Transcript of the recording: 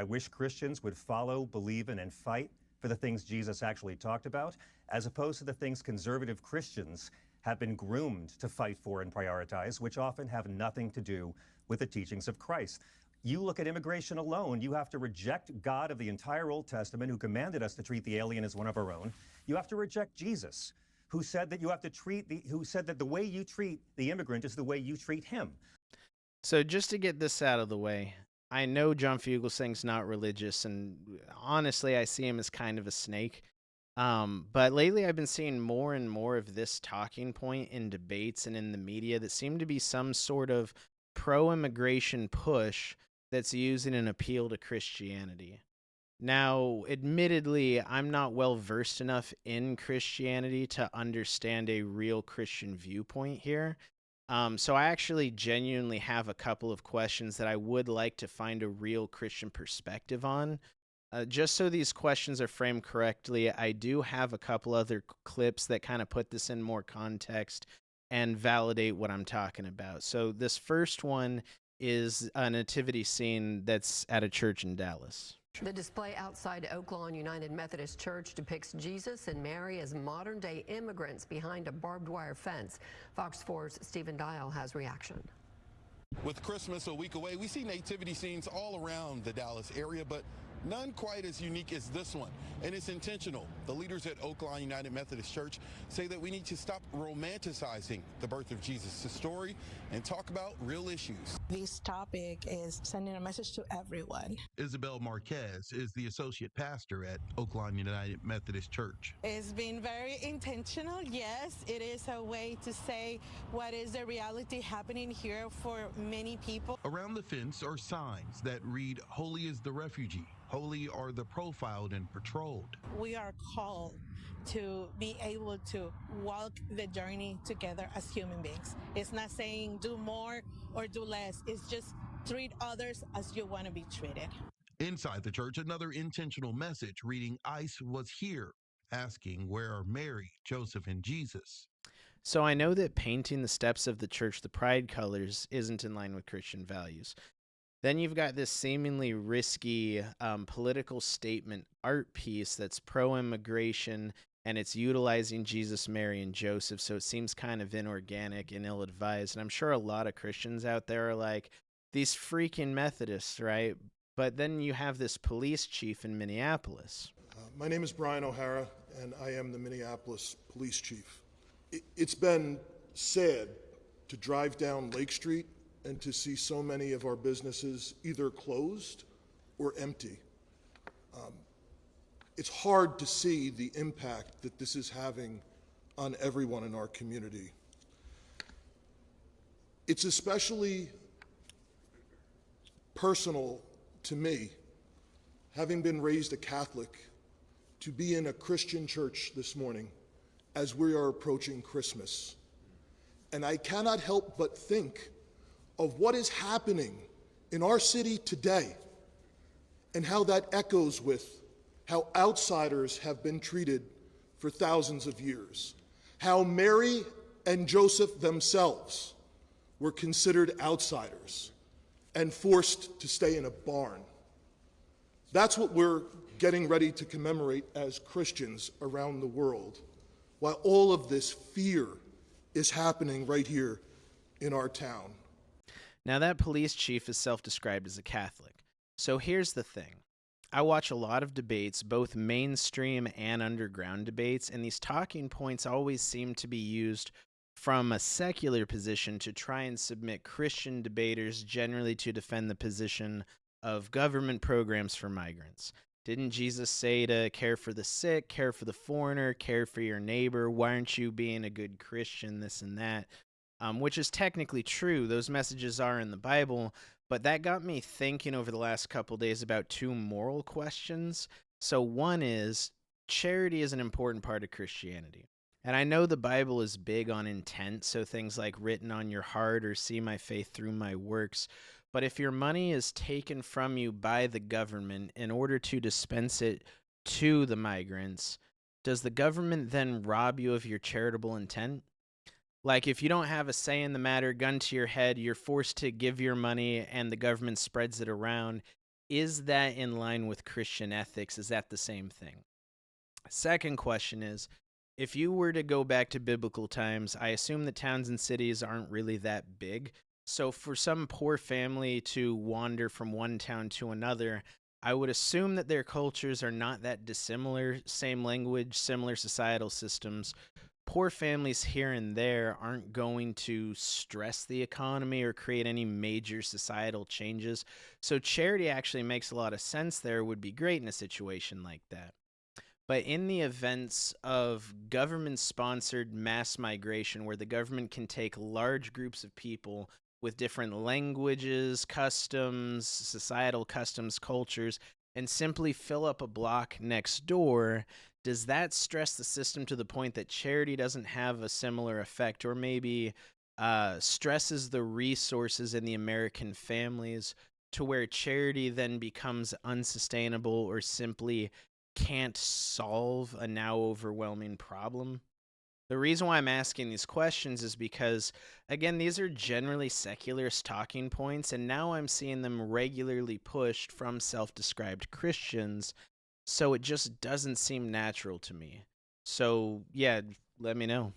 wish Christians would follow, believe in, and fight for the things Jesus actually talked about, as opposed to the things conservative Christians have been groomed to fight for and prioritize, which often have nothing to do with the teachings of Christ. You look at immigration alone, you have to reject God of the entire Old Testament, who commanded us to treat the alien as one of our own. You have to reject Jesus, who said that who said that the way you treat the immigrant is the way you treat him. So just to get this out of the way, I know John Fugelsang's not religious, and honestly, I see him as kind of a snake. But lately, I've been seeing more and more of this talking point in debates and in the media that seem to be some sort of pro-immigration push that's using an appeal to Christianity. Now, admittedly, I'm not well versed enough in Christianity to understand a real Christian viewpoint here. So I actually genuinely have a couple of questions that I would like to find a real Christian perspective on. Just so these questions are framed correctly, I do have a couple other clips that kind of put this in more context and validate what I'm talking about. So this first one is a nativity scene that's at a church in Dallas. The display outside Oaklawn United Methodist Church depicts Jesus and Mary as modern-day immigrants behind a barbed wire fence. Fox 4's Stephen Dial has reaction. With Christmas a week away, we see nativity scenes all around the Dallas area, but none quite as unique as this one, and it's intentional. The leaders at Oaklawn United Methodist Church say that we need to stop romanticizing the birth of Jesus' story and talk about real issues. This topic is sending a message to everyone. Isabel Marquez is the associate pastor at Oaklawn United Methodist Church. It's been very intentional. Yes, it is a way to say what is the reality happening here for many people. Around the fence are signs that read, "Holy is the refugee. Holy are the profiled and patrolled." We are called to be able to walk the journey together as human beings. It's not saying do more or do less. It's just treat others as you want to be treated. Inside the church, another intentional message reading, "ICE was here," asking where are Mary, Joseph, and Jesus. So I know that painting the steps of the church the pride colors isn't in line with Christian values. Then you've got this seemingly risky political statement art piece that's pro-immigration, and it's utilizing Jesus, Mary, and Joseph, so it seems kind of inorganic and ill-advised. And I'm sure a lot of Christians out there are like, these freaking Methodists, right? But then you have this police chief in Minneapolis. My name is Brian O'Hara, and I am the Minneapolis police chief. It's been sad to drive down Lake Street and to see so many of our businesses either closed or empty. It's hard to see the impact that this is having on everyone in our community. It's especially personal to me, having been raised a Catholic, to be in a Christian church this morning as we are approaching Christmas. And I cannot help but think of what is happening in our city today and how that echoes with how outsiders have been treated for thousands of years, how Mary and Joseph themselves were considered outsiders and forced to stay in a barn. That's what we're getting ready to commemorate as Christians around the world, while all of this fear is happening right here in our town. Now, that police chief is self-described as a Catholic. So here's the thing. I watch a lot of debates, both mainstream and underground debates, and these talking points always seem to be used from a secular position to try and submit Christian debaters generally to defend the position of government programs for migrants. Didn't Jesus say to care for the sick, care for the foreigner, care for your neighbor? Why aren't you being a good Christian, this and that? Which is technically true. Those messages are in the Bible, but that got me thinking over the last couple days about two moral questions. So one is, charity is an important part of Christianity. And I know the Bible is big on intent, so things like written on your heart or see my faith through my works. But if your money is taken from you by the government in order to dispense it to the migrants, does the government then rob you of your charitable intent? Like, if you don't have a say in the matter, gun to your head, you're forced to give your money and the government spreads it around. is that in line with Christian ethics? Is that the same thing? Second question is, if you were to go back to biblical times, I assume that towns and cities aren't really that big. So for some poor family to wander from one town to another, I would assume that their cultures are not that dissimilar, same language, similar societal systems. Poor families here and there aren't going to stress the economy or create any major societal changes. So charity actually makes a lot of sense there, would be great in a situation like that. But in the events of government-sponsored mass migration, where the government can take large groups of people with different languages, customs, societal customs, cultures, and simply fill up a block next door, does that stress the system to the point that charity doesn't have a similar effect, or maybe stresses the resources in the American families to where charity then becomes unsustainable or simply can't solve a now overwhelming problem? The reason why I'm asking these questions is because, again, these are generally secularist talking points, and now I'm seeing them regularly pushed from self described Christians, so it just doesn't seem natural to me. So, yeah, let me know.